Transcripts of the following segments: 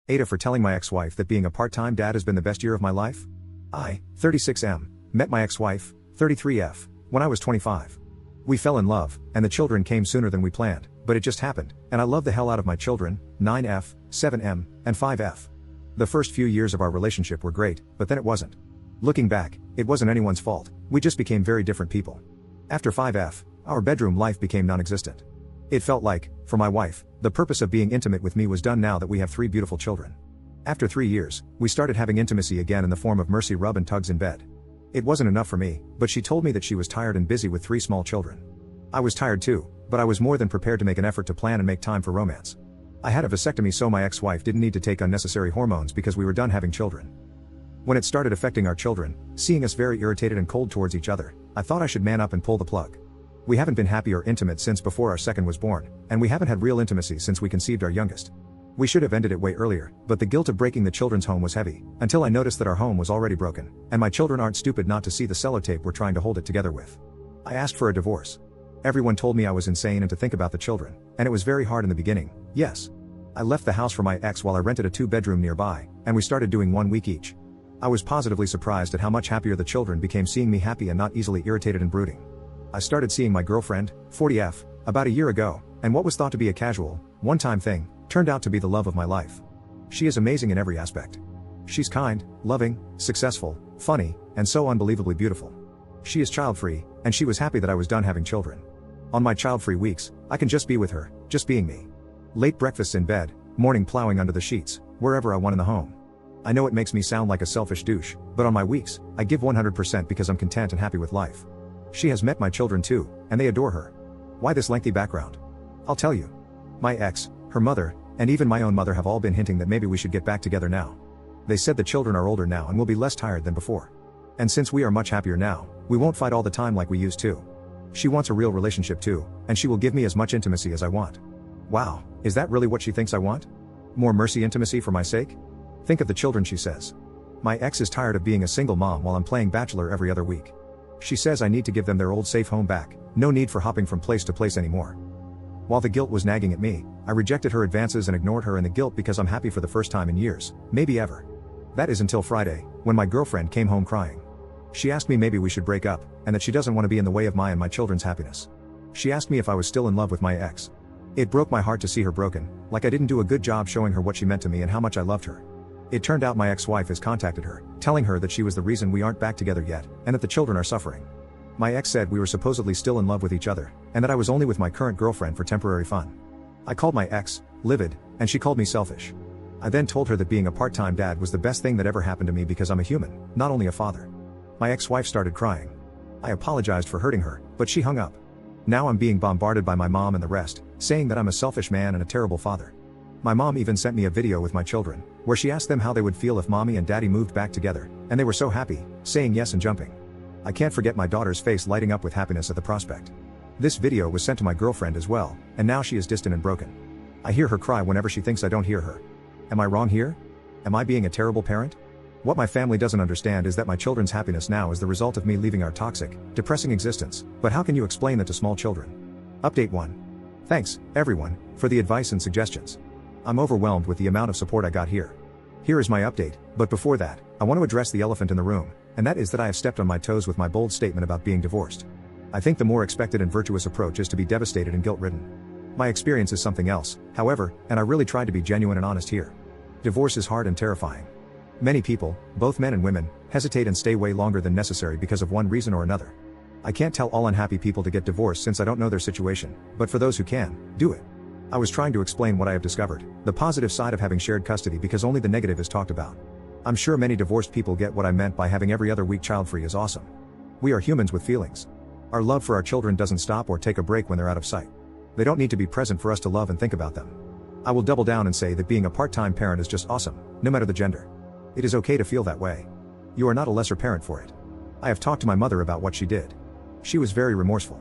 AITAH for telling my ex-wife that being a part-time dad has been the best year of my life. I, 36M, met my ex-wife, 33F, when I was 25. We fell in love, and the children came sooner than we planned, but it just happened, and I love the hell out of my children, 9F, 7M, and 5F. The first few years of our relationship were great, but then it wasn't. Looking back, it wasn't anyone's fault, we just became very different people. After 5F, our bedroom life became non-existent. It felt like, for my wife, the purpose of being intimate with me was done now that we have 3 beautiful children. After 3 years, we started having intimacy again in the form of mercy rub and tugs in bed. It wasn't enough for me, but she told me that she was tired and busy with 3 small children. I was tired too, but I was more than prepared to make an effort to plan and make time for romance. I had a vasectomy so my ex-wife didn't need to take unnecessary hormones because we were done having children. When it started affecting our children, seeing us very irritated and cold towards each other, I thought I should man up and pull the plug. We haven't been happy or intimate since before our second was born, and we haven't had real intimacy since we conceived our youngest. We should have ended it way earlier, but the guilt of breaking the children's home was heavy, until I noticed that our home was already broken, and my children aren't stupid not to see the sellotape we're trying to hold it together with. I asked for a divorce. Everyone told me I was insane and to think about the children, and it was very hard in the beginning, yes. I left the house for my ex while I rented a 2-bedroom nearby, and we started doing 1 week each. I was positively surprised at how much happier the children became seeing me happy and not easily irritated and brooding. I started seeing my girlfriend, 40F, about a year ago, and what was thought to be a casual, one-time thing, turned out to be the love of my life. She is amazing in every aspect. She's kind, loving, successful, funny, and so unbelievably beautiful. She is child-free, and she was happy that I was done having children. On my child-free weeks, I can just be with her, just being me. Late breakfasts in bed, morning plowing under the sheets, wherever I want in the home. I know it makes me sound like a selfish douche, but on my weeks, I give 100% because I'm content and happy with life. She has met my children too, and they adore her. Why this lengthy background? I'll tell you. My ex, her mother, and even my own mother have all been hinting that maybe we should get back together now. They said the children are older now and will be less tired than before. And since we are much happier now, we won't fight all the time like we used to. She wants a real relationship too, and she will give me as much intimacy as I want. Wow, is that really what she thinks I want? More mercy intimacy for my sake? Think of the children, she says. My ex is tired of being a single mom while I'm playing bachelor every other week. She says I need to give them their old safe home back, no need for hopping from place to place anymore. While the guilt was nagging at me, I rejected her advances and ignored her in the guilt because I'm happy for the first time in years, maybe ever. That is until Friday, when my girlfriend came home crying. She asked me maybe we should break up, and that she doesn't want to be in the way of my and my children's happiness. She asked me if I was still in love with my ex. It broke my heart to see her broken, like I didn't do a good job showing her what she meant to me and how much I loved her. It turned out my ex-wife has contacted her, telling her that she was the reason we aren't back together yet, and that the children are suffering. My ex said we were supposedly still in love with each other, and that I was only with my current girlfriend for temporary fun. I called my ex, livid, and she called me selfish. I then told her that being a part-time dad was the best thing that ever happened to me because I'm a human, not only a father. My ex-wife started crying. I apologized for hurting her, but she hung up. Now I'm being bombarded by my mom and the rest, saying that I'm a selfish man and a terrible father. My mom even sent me a video with my children, where she asked them how they would feel if mommy and daddy moved back together, and they were so happy, saying yes and jumping. I can't forget my daughter's face lighting up with happiness at the prospect. This video was sent to my girlfriend as well, and now she is distant and broken. I hear her cry whenever she thinks I don't hear her. Am I wrong here? Am I being a terrible parent? What my family doesn't understand is that my children's happiness now is the result of me leaving our toxic, depressing existence, but how can you explain that to small children? Update 1. Thanks, everyone, for the advice and suggestions. I'm overwhelmed with the amount of support I got here. Here is my update, but before that, I want to address the elephant in the room, and that is that I have stepped on my toes with my bold statement about being divorced. I think the more expected and virtuous approach is to be devastated and guilt-ridden. My experience is something else, however, and I really tried to be genuine and honest here. Divorce is hard and terrifying. Many people, both men and women, hesitate and stay way longer than necessary because of one reason or another. I can't tell all unhappy people to get divorced since I don't know their situation, but for those who can, do it. I was trying to explain what I have discovered, the positive side of having shared custody because only the negative is talked about. I'm sure many divorced people get what I meant by having every other week child-free is awesome. We are humans with feelings. Our love for our children doesn't stop or take a break when they're out of sight. They don't need to be present for us to love and think about them. I will double down and say that being a part-time parent is just awesome, no matter the gender. It is okay to feel that way. You are not a lesser parent for it. I have talked to my mother about what she did. She was very remorseful.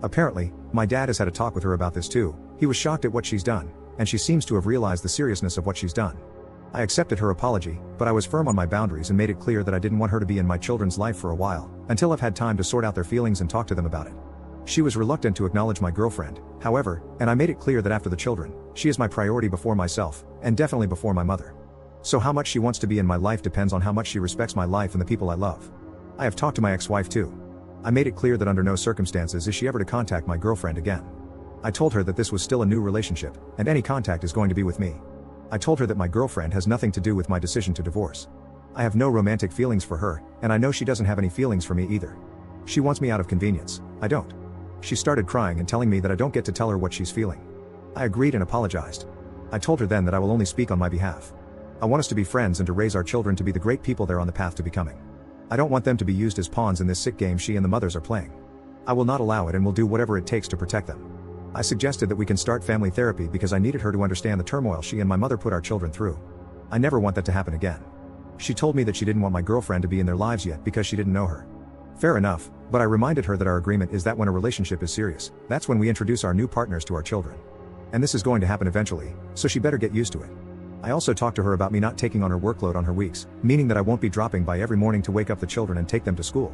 Apparently, my dad has had a talk with her about this too. He was shocked at what she's done, and she seems to have realized the seriousness of what she's done. I accepted her apology, but I was firm on my boundaries and made it clear that I didn't want her to be in my children's life for a while, until I've had time to sort out their feelings and talk to them about it. She was reluctant to acknowledge my girlfriend, however, and I made it clear that after the children, she is my priority before myself, and definitely before my mother. So how much she wants to be in my life depends on how much she respects my life and the people I love. I have talked to my ex-wife too. I made it clear that under no circumstances is she ever to contact my girlfriend again. I told her that this was still a new relationship, and any contact is going to be with me. I told her that my girlfriend has nothing to do with my decision to divorce. I have no romantic feelings for her, and I know she doesn't have any feelings for me either. She wants me out of convenience, I don't. She started crying and telling me that I don't get to tell her what she's feeling. I agreed and apologized. I told her then that I will only speak on my behalf. I want us to be friends and to raise our children to be the great people they're on the path to becoming. I don't want them to be used as pawns in this sick game she and the mothers are playing. I will not allow it and will do whatever it takes to protect them. I suggested that we can start family therapy because I needed her to understand the turmoil she and my mother put our children through. I never want that to happen again. She told me that she didn't want my girlfriend to be in their lives yet because she didn't know her. Fair enough, but I reminded her that our agreement is that when a relationship is serious, that's when we introduce our new partners to our children. And this is going to happen eventually, so she better get used to it. I also talked to her about me not taking on her workload on her weeks, meaning that I won't be dropping by every morning to wake up the children and take them to school.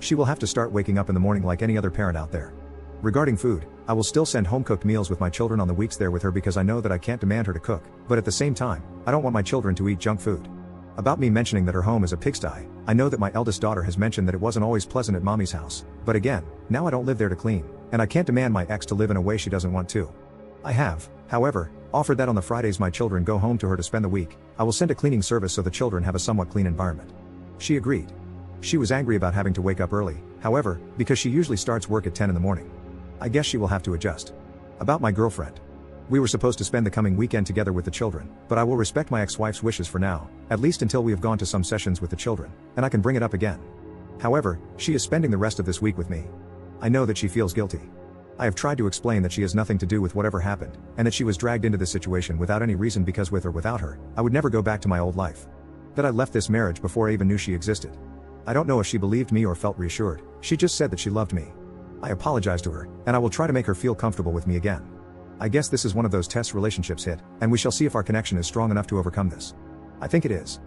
She will have to start waking up in the morning like any other parent out there. Regarding food, I will still send home-cooked meals with my children on the weeks there with her because I know that I can't demand her to cook, but at the same time, I don't want my children to eat junk food. About me mentioning that her home is a pigsty, I know that my eldest daughter has mentioned that it wasn't always pleasant at mommy's house, but again, now I don't live there to clean, and I can't demand my ex to live in a way she doesn't want to. I have, however, offered that on the Fridays my children go home to her to spend the week, I will send a cleaning service so the children have a somewhat clean environment. She agreed. She was angry about having to wake up early, however, because she usually starts work at 10 in the morning. I guess she will have to adjust. About my girlfriend. We were supposed to spend the coming weekend together with the children, but I will respect my ex-wife's wishes for now, at least until we have gone to some sessions with the children, and I can bring it up again. However, she is spending the rest of this week with me. I know that she feels guilty. I have tried to explain that she has nothing to do with whatever happened, and that she was dragged into this situation without any reason because with or without her, I would never go back to my old life. That I left this marriage before I even knew she existed. I don't know if she believed me or felt reassured, she just said that she loved me. I apologized to her, and I will try to make her feel comfortable with me again. I guess this is one of those test relationships hit, and we shall see if our connection is strong enough to overcome this. I think it is.